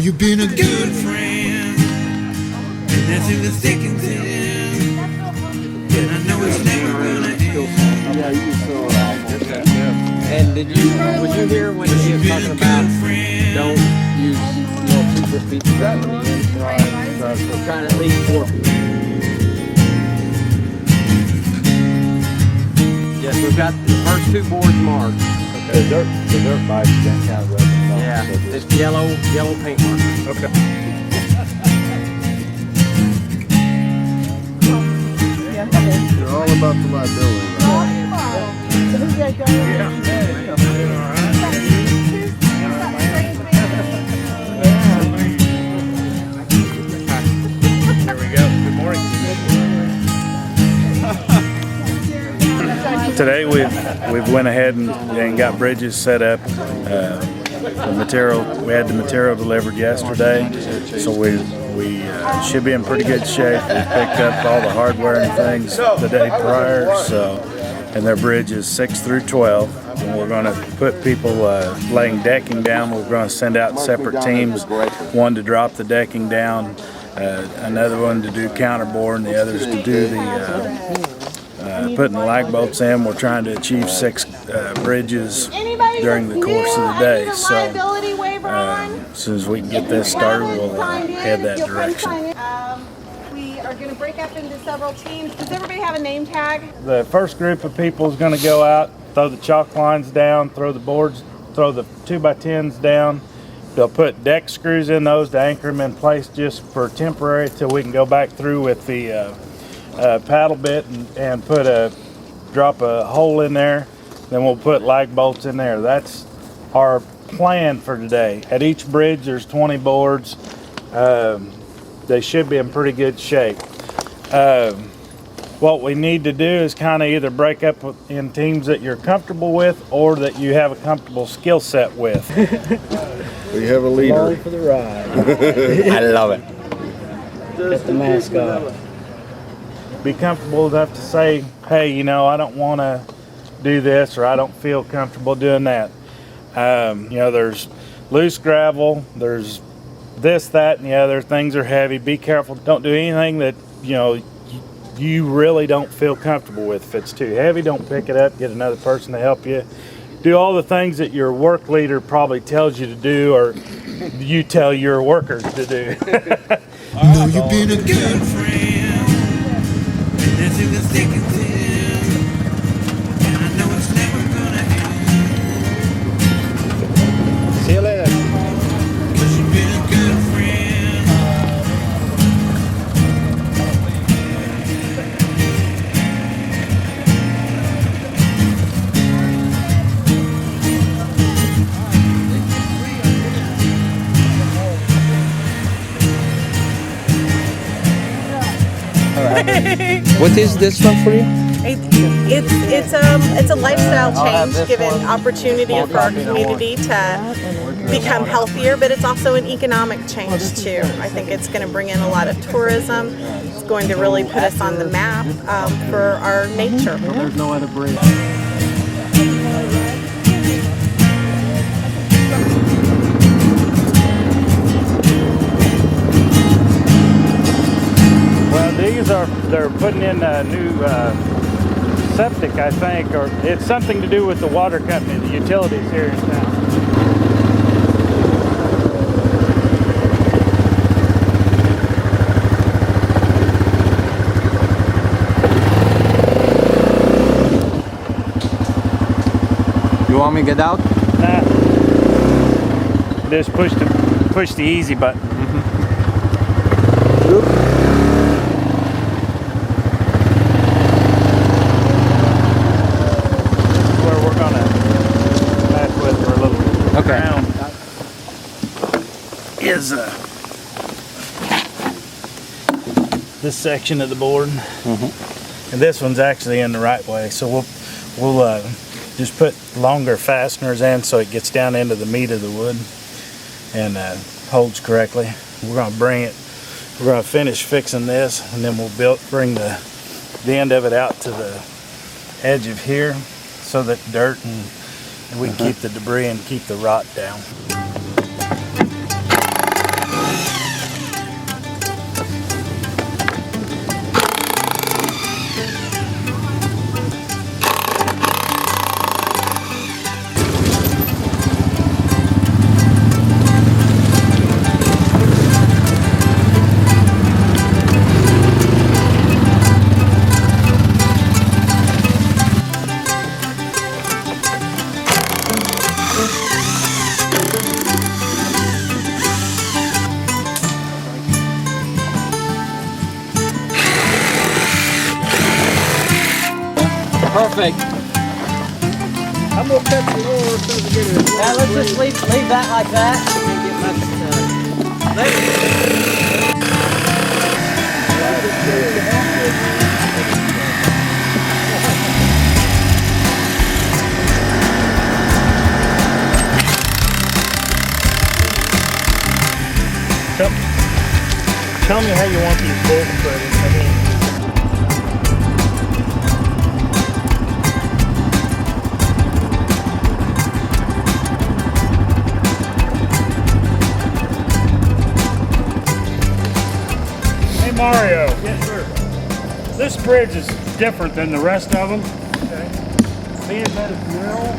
you've been a good friend, and that's in the thick and thin. And I know it's never gonna end. Yeah, you can fill it out. And was you here when he was talking about don't use little 2-foot pieces on the end? Right. So we're trying to at least 4 feet. Yes, we've got the first 2 boards marked. Okay. The dirt bike's been kind of rubbing off. Yeah, so it's yellow paint marker. Okay. You're all about the liability, right? Here we go. Good morning. Today we've went ahead and got bridges set up. We had the material delivered yesterday, so we should be in pretty good shape. We picked up all the hardware and things the day prior, and their bridge is 6 through 12. And we're going to put people laying decking down. We're going to send out separate teams, one to drop the decking down, another one to do counterboard, and the others to do the putting the lag bolts in. We're trying to achieve 6 bridges during the course of the day. So as soon as we can get this started, we'll head that direction. We are going to break up into several teams. Does everybody have a name tag? The first group of people is going to go out, throw the chalk lines down, throw the boards, throw the 2x10s down. They'll put deck screws in those to anchor them in place just for temporary till we can go back through with the paddle bit and drop a hole in there. Then we'll put lag bolts in there. That's our plan for today. At each bridge there's 20 boards. They should be in pretty good shape. What we need to do is kind of either break up in teams that you're comfortable with or that you have a comfortable skill set with. We have a leader. Along for the ride. I love it. Get the mask off. Be comfortable enough to say, hey, I don't want to do this, or I don't feel comfortable doing that. There's loose gravel, there's this, that, and the other. Things are heavy. Be careful. Don't do anything that you really don't feel comfortable with. If it's too heavy, don't pick it up. Get another person to help you. Do all the things that your work leader probably tells you to do, or you tell your workers to do. No, you've been a good friend, and that's in the thick and thin. And I know it's never gonna end. See you later. 'Cause you've been a good friend. What is this one for you? It's a lifestyle change, given opportunity for our community to become healthier, but it's also an economic change too. I think it's going to bring in a lot of tourism. It's going to really put us on the map for our nature. There's no other bridge. They're putting in a new septic, I think, or it's something to do with the water company, the utilities here in town. You want me to get out? Nah. Just push the easy button. Is this section of the board, and this one's actually in the right way, so we'll just put longer fasteners in so it gets down into the meat of the wood and holds correctly. We're going to finish fixing this, and then we'll bring the end of it out to the edge of here so that dirt and we can keep the debris and keep the rot down. Perfect. I'm gonna cut the lower so we get it. Yeah, let's just leave that like that. Tell me how you want these bolts threaded. I mean, hey Mario. Yes, sir. This bridge is different than the rest of them. Okay. Being that it's mineral.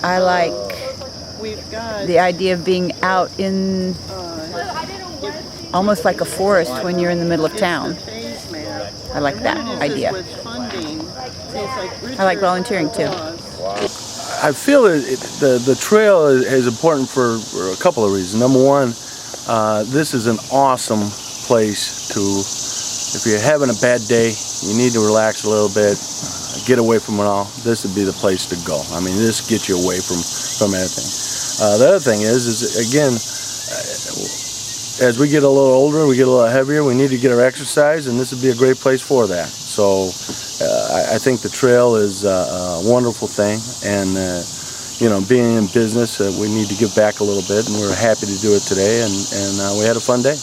I like the idea of being out in almost like a forest when you're in the middle of town. I like that idea. I like volunteering too. I feel the trail is important for a couple of reasons. Number one, this is an awesome place to, if you're having a bad day, you need to relax a little bit, get away from it all, this would be the place to go. I mean, this gets you away from everything. The other thing is again, as we get a little older, we get a little heavier, we need to get our exercise, and this would be a great place for that. So I think the trail is a wonderful thing, and you know, being in business, we need to give back a little bit, and we're happy to do it today, and we had a fun day.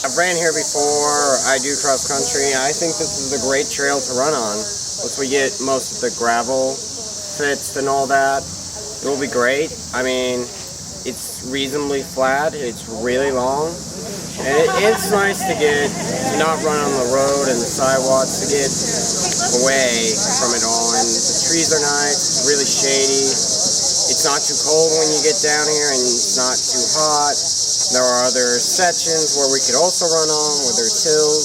I've ran here before. I do cross country. I think this is a great trail to run on. Once we get most of the gravel fixed and all that, it will be great. I mean, it's reasonably flat. It's really long. And it's nice to not run on the road and the sidewalks, to get away from it all. And the trees are nice. It's really shady. It's not too cold when you get down here, and it's not too hot. There are other sections where we could also run on, where there's hills.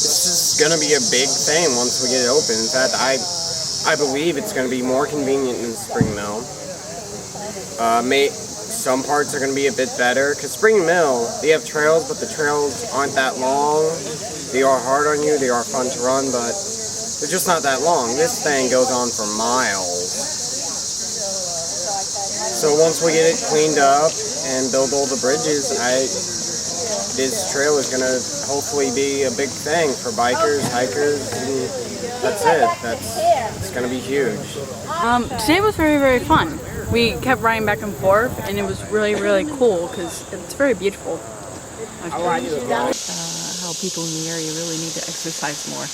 This is going to be a big thing once we get it open. In fact, I believe it's going to be more convenient than Spring Mill. Some parts are going to be a bit better, because Spring Mill, they have trails, but the trails aren't that long. They are hard on you, they are fun to run, but they're just not that long. This thing goes on for miles. So once we get it cleaned up and build all the bridges, this trail is going to hopefully be a big thing for bikers, hikers, and that's it. It's going to be huge. Today was very, very fun. We kept riding back and forth, and it was really, really cool because it's very beautiful. How people in the area really need to exercise more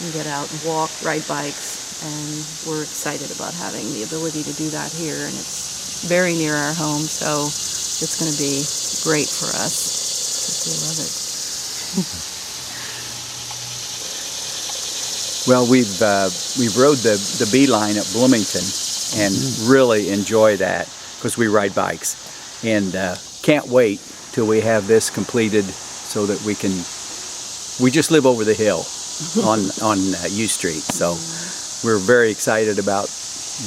and get out and walk, ride bikes, and we're excited about having the ability to do that here, and it's very near our home, so it's going to be great for us. We love it. Well, we've rode the B line at Bloomington and really enjoy that because we ride bikes, and can't wait till we have this completed so that we just live over the hill on U Street, so we're very excited about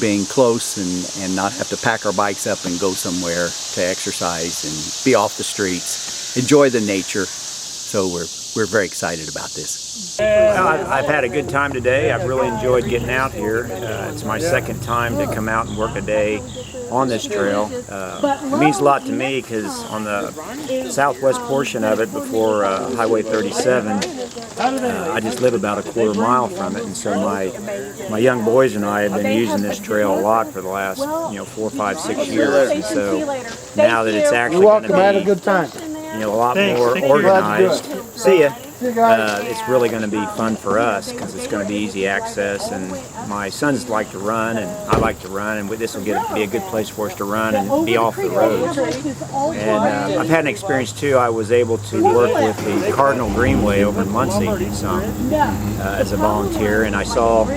being close and not have to pack our bikes up and go somewhere to exercise and be off the streets, enjoy the nature. So we're very excited about this. Well, I've had a good time today. I've really enjoyed getting out here. It's my second time to come out and work a day on this trail. It means a lot to me because on the southwest portion of it before Highway 37, I just live about a quarter mile from it, and so my young boys and I have been using this trail a lot for the last 4, 5, 6 years, and so now that it's actually going to be a lot more organized. See ya. It's really going to be fun for us because it's going to be easy access, and my sons like to run and I like to run, and this will be a good place for us to run and be off the roads. And I've had an experience too. I was able to work with the Cardinal Greenway over in Muncie as a volunteer, and I saw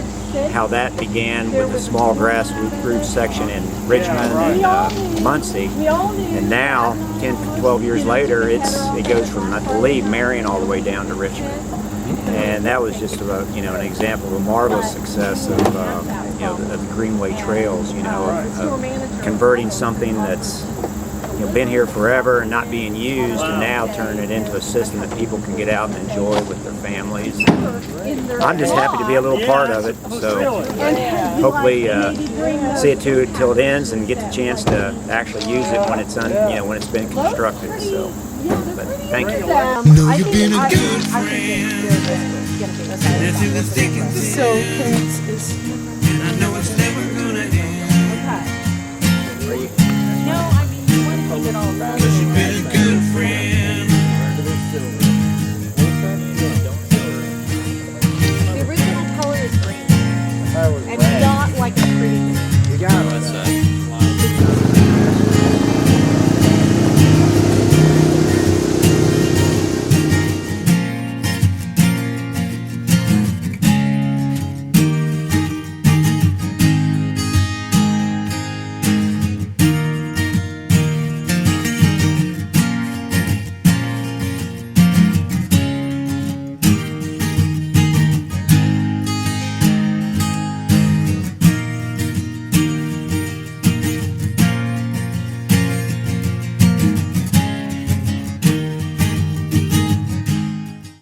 how that began with a small grassroots section in Richmond and Muncie, and now 10, 12 years later it goes from, I believe, Marion all the way down to Richmond, and that was just an example of a marvelous success of the Greenway trails, of converting something that's been here forever and not being used, and now turn it into a system that people can get out and enjoy with their families. I'm just happy to be a little part of it, so hopefully see it till it ends and get the chance to actually use it when it's when it's been constructed. So, but thank you. No, you've been a good friend. So,